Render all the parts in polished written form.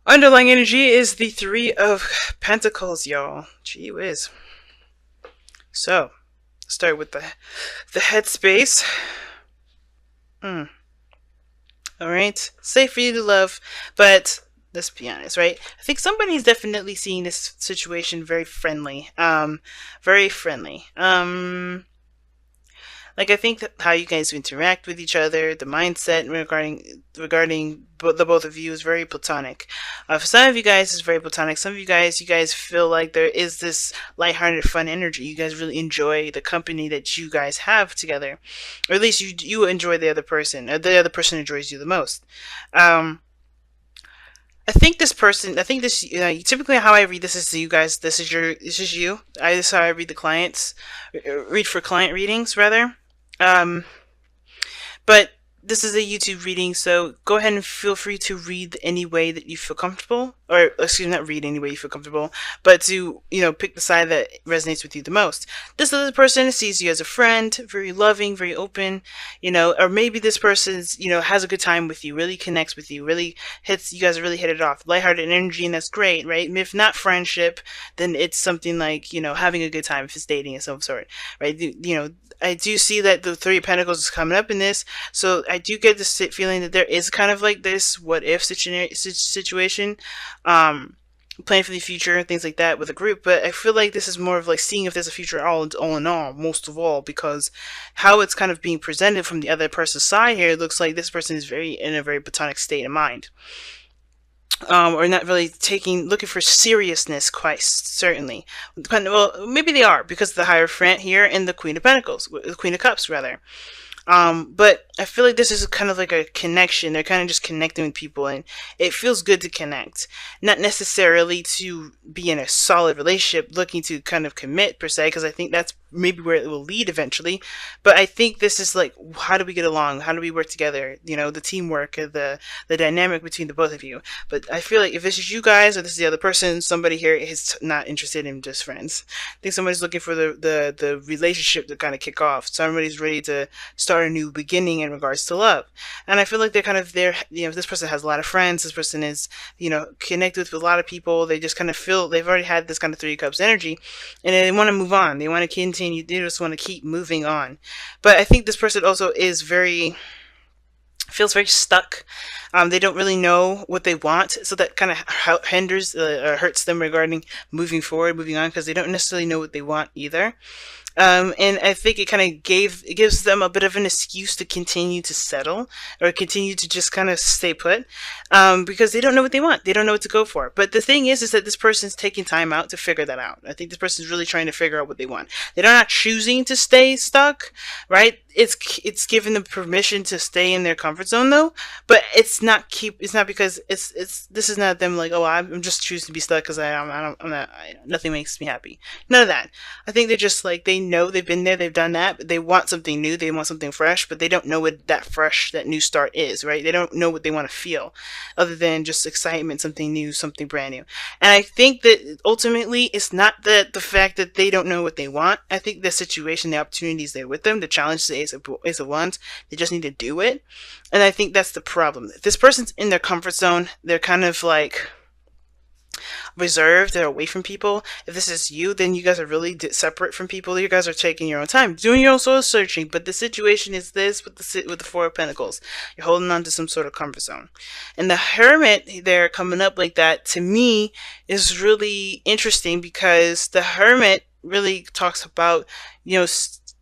Underlying energy is the Three of Pentacles, y'all. Gee whiz. So, start with the headspace. All right, safe for you to love, but let's be honest, right? I think somebody's definitely seeing this situation very friendly. Very friendly. Like I think that how you guys interact with each other, the mindset regarding the both of you is very platonic. For some of you guys, it's very platonic. Some of you guys feel like there is this lighthearted, fun energy. You guys really enjoy the company that you guys have together, or at least you enjoy the other person, or the other person enjoys you the most. Um, I think this person. I think this. Typically, how I read this is you guys. This is your. This is you. This is how I read the clients. Read for client readings rather. Um, but this is a YouTube reading, so go ahead and feel free to read any way that you feel comfortable, or excuse me, not read any way you feel comfortable, but to pick the side that resonates with you the most. This other person sees you as a friend, very loving, very open, or maybe this person's has a good time with you, really connects with you, really hits you guys really hit it off, lighthearted energy, and that's great, right? If not friendship, then it's something like having a good time if it's dating of some sort, right? I do see that the Three of Pentacles is coming up in this, so I do get this feeling that there is kind of like this what if situation, planning for the future and things like that with a group. But I feel like this is more of like seeing if there's a future all in all, most of all, because how it's kind of being presented from the other person's side here, it looks like this person is very in a very platonic state of mind. Or not really looking for seriousness, quite certainly. Well, maybe they are because of the Hierophant here and the Queen of Pentacles, the Queen of Cups, rather. But I feel like this is kind of like a connection. They're kind of just connecting with people, and it feels good to connect. Not necessarily to be in a solid relationship, looking to kind of commit per se, because I think that's maybe where it will lead eventually. But I think this is like, how do we get along? How do we work together? The teamwork, the dynamic between the both of you. But I feel like if this is you guys or this is the other person, somebody here is not interested in just friends. I think somebody's looking for the relationship to kind of kick off. Somebody's ready to start a new beginning in regards to love. And I feel like they're kind of there, this person has a lot of friends, this person is, connected with a lot of people. They just kind of feel they've already had this kind of Three Cups energy, and they want to move on. They want to continue, they just want to keep moving on. But I think this person also is feels very stuck. They don't really know what they want, so that kind of hinders or hurts them regarding moving forward, moving on, because they don't necessarily know what they want either. And I think it gives them a bit of an excuse to continue to settle or continue to just kind of stay put, because they don't know what they want. They don't know what to go for. But the thing is that this person's taking time out to figure that out. I think this person's really trying to figure out what they want. They're not choosing to stay stuck, right? It's giving them permission to stay in their comfort zone though, but it's not because this is not them like, oh, I'm just choosing to be stuck because I'm not, nothing makes me happy. None of that. I think they're just like, they know they've been there, they've done that, but they want something new, they want something fresh, but they don't know what that new start is, right? They don't know what they want to feel other than just excitement, something new, something brand new. And I think that ultimately it's not the fact that they don't know what they want. I think the situation, the opportunity is there with them. The challenge is a want. They just need to do it. And I think that's the problem. If this person's in their comfort zone, they're kind of like reserved, they're away from people. If this is you, then you guys are really separate from people. You guys are taking your own time, doing your own soul searching. But the situation is this with the Four of Pentacles. You're holding on to some sort of comfort zone. And the Hermit there coming up like that, to me, is really interesting because the Hermit really talks about,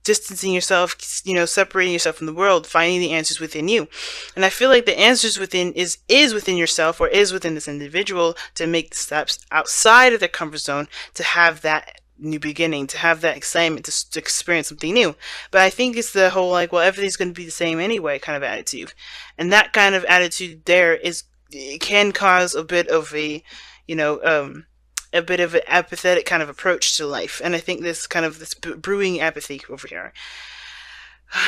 distancing yourself, separating yourself from the world, finding the answers within you. And I feel like the answers within is within yourself, or is within this individual, to make the steps outside of their comfort zone, to have that new beginning, to have that excitement, to experience something new. But I think it's the whole like, well, everything's going to be the same anyway kind of attitude. And that kind of attitude there it can cause a bit of a bit of an apathetic kind of approach to life. And I think this brewing apathy over here.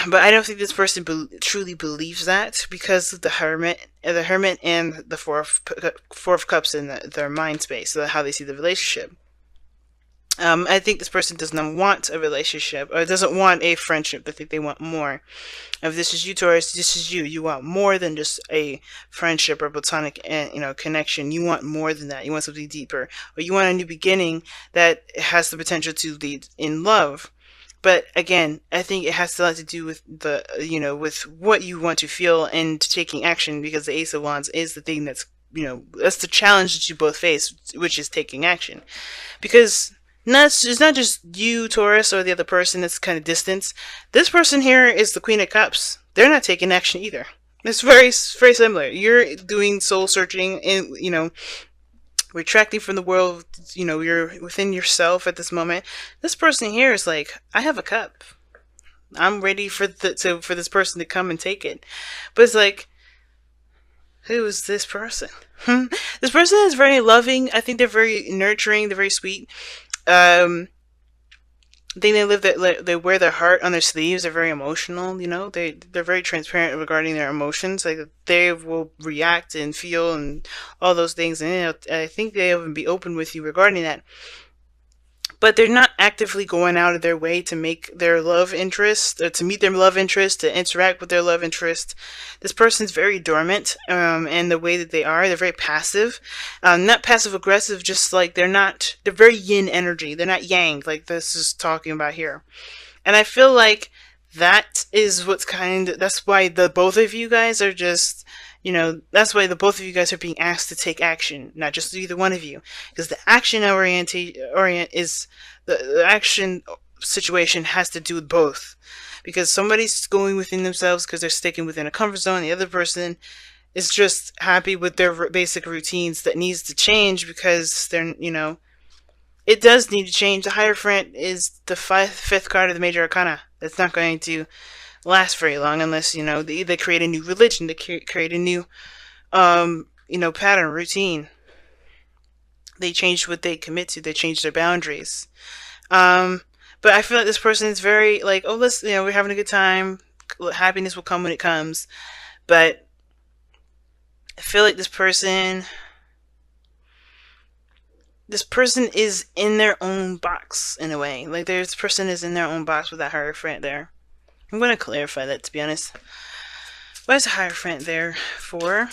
But I don't think this person truly believes that, because of the Hermit and the Four of Cups in their mind space, so how they see the relationship. I think this person does not want a relationship or doesn't want a friendship. I think they want more. If this is you, Taurus, this is you. You want more than just a friendship or platonic, connection. You want more than that. You want something deeper, or you want a new beginning that has the potential to lead in love. But again, I think it has a lot to do with with what you want to feel and taking action, because the Ace of Wands is the thing that's the challenge that you both face, which is taking action. Because it's not just you, Taurus, or the other person that's kind of distance. This person here is the Queen of Cups. They're not taking action either. It's very similar. You're doing soul searching and, retracting from the world. You're within yourself at this moment. This person here is like, I have a cup. I'm ready for this person to come and take it. But it's like, who is this person? This person is very loving. I think they're very nurturing. They're very sweet. I think they wear their heart on their sleeves. They're very emotional. They're very transparent regarding their emotions. Like, they will react and feel and all those things. And I think they will be open with you regarding that. But they're not actively going out of their way to make their love interest, or to meet their love interest, to interact with their love interest. This person's very dormant, and the way that they're very passive. Not passive aggressive, just like they're very yin energy. They're not yang, like this is talking about here. And I feel like that's why the both of you guys are just, that's why the both of you guys are being asked to take action, not just either one of you, because the the action situation has to do with both, because somebody's going within themselves because they're sticking within a comfort zone. The other person is just happy with their basic routines that needs to change because it does need to change. The Hierophant is the fifth card of the major arcana. It's not going to last very long unless, they create a new religion, they create a new, pattern, routine. They change what they commit to. They change their boundaries. But I feel like this person is very like, oh, we're having a good time. Happiness will come when it comes. But I feel like this person is in their own box in a way. Like, this person is in their own box with that Hierophant there. I'm going to clarify that, to be honest. Why is the Hierophant there for?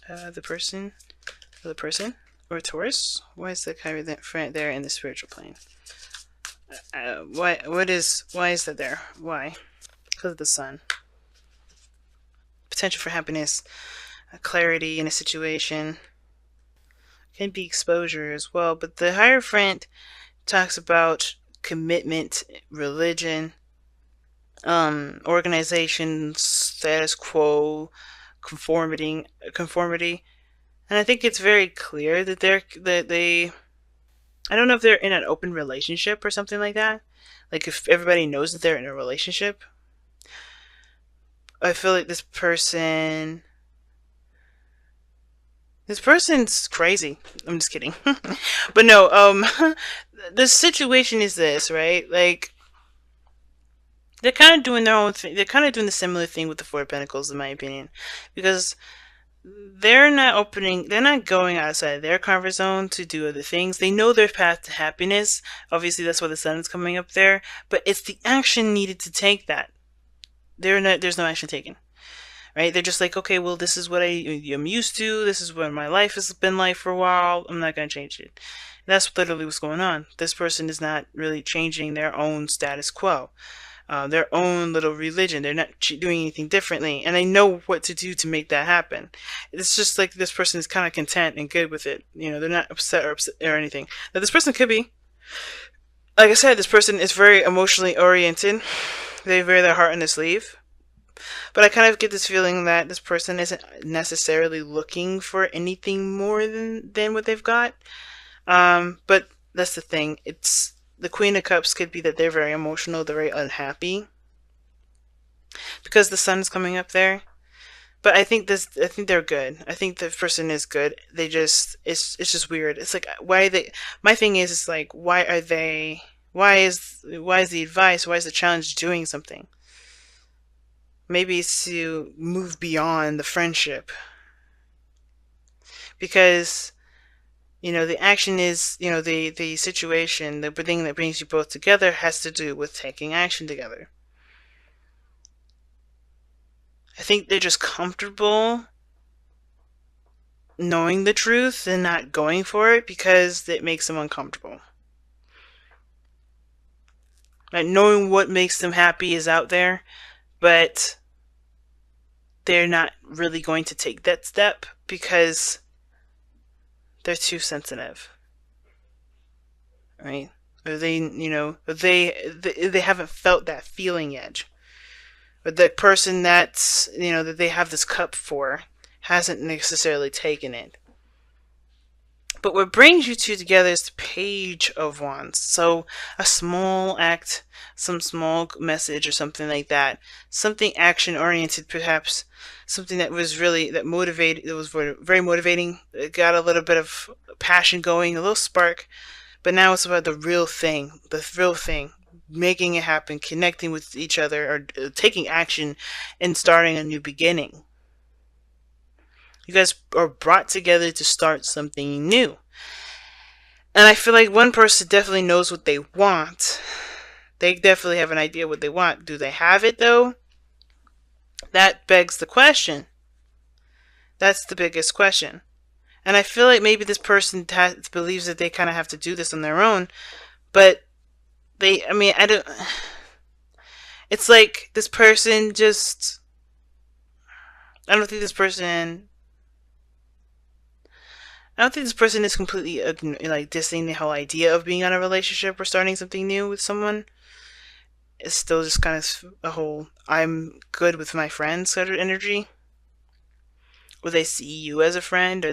The person or Taurus? Why is the Hierophant there in the spiritual plane? Why is that there? Why? Because of the sun. Potential for happiness, clarity in a situation. Can be exposure as well, but the Hierophant talks about commitment, religion, organization, status quo, conformity, and I think it's very clear that they. I don't know if they're in an open relationship or something like that. Like, if everybody knows that they're in a relationship. I feel like this person's crazy. I'm just kidding. But no, the situation is this, right? Like, they're kind of doing their own thing. They're kind of doing the similar thing with the Four of Pentacles, in my opinion. Because they're not going outside their comfort zone to do other things. They know their path to happiness. Obviously, that's why the sun is coming up there. But it's the action needed to take that. There's no action taken. Right? They're just like, okay, well, this is what I'm used to. This is what my life has been like for a while. I'm not going to change it. That's literally what's going on. This person is not really changing their own status quo. Their own little religion. They're not doing anything differently, and they know what to do to make that happen. It's just like this person is kind of content and good with it. They're not upset or anything. Now, this person could be, like I said, this person is very emotionally oriented. They wear their heart on their sleeve. But I kind of get this feeling that this person isn't necessarily looking for anything more than what they've got. But that's the thing. It's the Queen of Cups could be that they're very emotional, they're very unhappy because the sun is coming up there. But I think they're good. I think the person is good. It's just weird. It's like, why are they? My thing is, it's like, why are they? Why is the advice? Why is the challenge doing something? Maybe it's to move beyond the friendship, because The action is, the situation, the thing that brings you both together has to do with taking action together. I think they're just comfortable knowing the truth and not going for it because it makes them uncomfortable. Like, knowing what makes them happy is out there, but they're not really going to take that step because they're too sensitive, right? Or they haven't felt that feeling yet. But the person that they have this cup for hasn't necessarily taken it. But what brings you two together is the Page of Wands. So a small act, some small message or something like that. Something action oriented perhaps. Something that was really, that motivated, it was very motivating. It got a little bit of passion going, a little spark. But now it's about the real thing, making it happen, connecting with each other, or taking action and starting a new beginning. You guys are brought together to start something new. And I feel like one person definitely knows what they want. They definitely have an idea what they want. Do they have it though? That begs the question. That's the biggest question. And I feel like maybe this person believes that they kind of have to do this on their own. But I don't. It's like this person just. I don't think this person is completely like dissing the whole idea of being in a relationship or starting something new with someone. It's still just kind of a whole I'm good with my friends sort of energy. Or they see you as a friend, or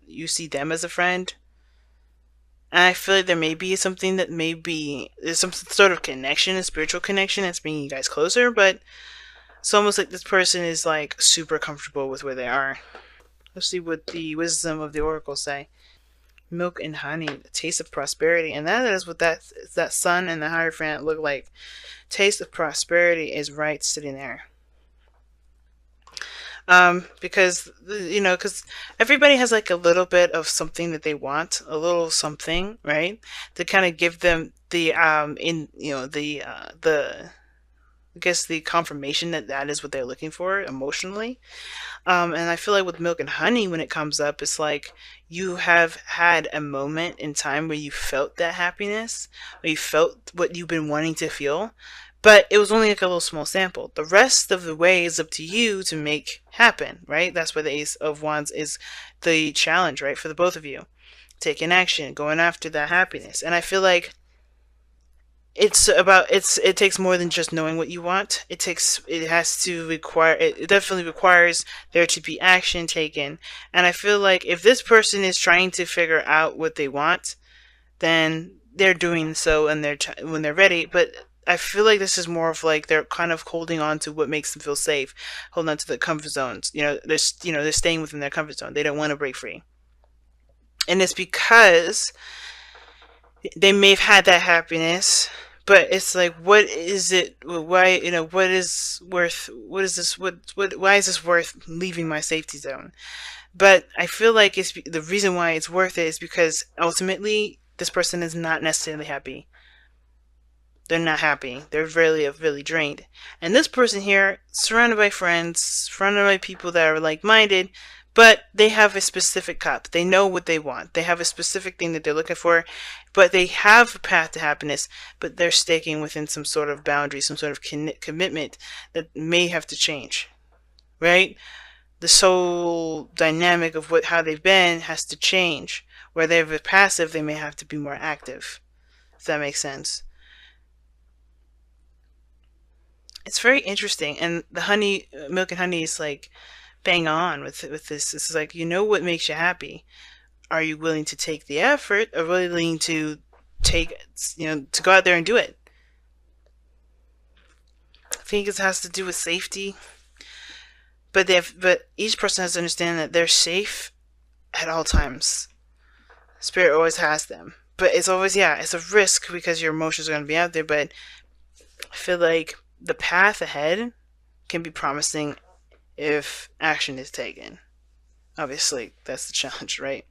you see them as a friend. And I feel like there may be something that there's some sort of connection, a spiritual connection that's bringing you guys closer, but it's almost like this person is like super comfortable with where they are. Let's see what the wisdom of the oracle say. Milk and honey, the taste of prosperity, and that is what that sun and the Hierophant look like. Taste of prosperity is right sitting there. Because everybody has like a little bit of something that they want, a little something, right? To kind of give them the I guess the confirmation that that is what they're looking for emotionally. And I feel like with milk and honey, when it comes up, it's like you have had a moment in time where you felt that happiness, or you felt what you've been wanting to feel, but it was only like a little small sample. The rest of the way is up to you to make happen, right? That's where the Ace of Wands is the challenge, right? For the both of you. Taking action, going after that happiness. And I feel like it takes more than just knowing what you want. It definitely requires there to be action taken. And I feel like if this person is trying to figure out what they want, then they're doing so, and when they're ready. But I feel like this is more of like they're kind of holding on to what makes them feel safe, holding on to the comfort zones. They're staying within their comfort zone. They don't want to break free, and it's because they may have had that happiness, but it's like, what is it? Why, what is worth? What is this? Why is this worth leaving my safety zone? But I feel like the reason why it's worth it is because ultimately this person is not necessarily happy. They're not happy. They're really drained. And this person here, surrounded by friends, surrounded by people that are like-minded, but they have a specific cup. They know what they want. They have a specific thing that they're looking for, but they have a path to happiness, but they're staking within some sort of boundary, some sort of commitment that may have to change, right? The soul dynamic of how they've been has to change. Where they're passive, they may have to be more active, if that makes sense. It's very interesting, and the milk and honey is like bang on with this. This is like, what makes you happy. Are you willing to take the effort, or willing to to go out there and do it? I think it has to do with safety, but each person has to understand that they're safe at all times. Spirit always has them, but it's always, it's a risk because your emotions are going to be out there. But I feel like the path ahead can be promising if action is taken. Obviously, that's the challenge, right?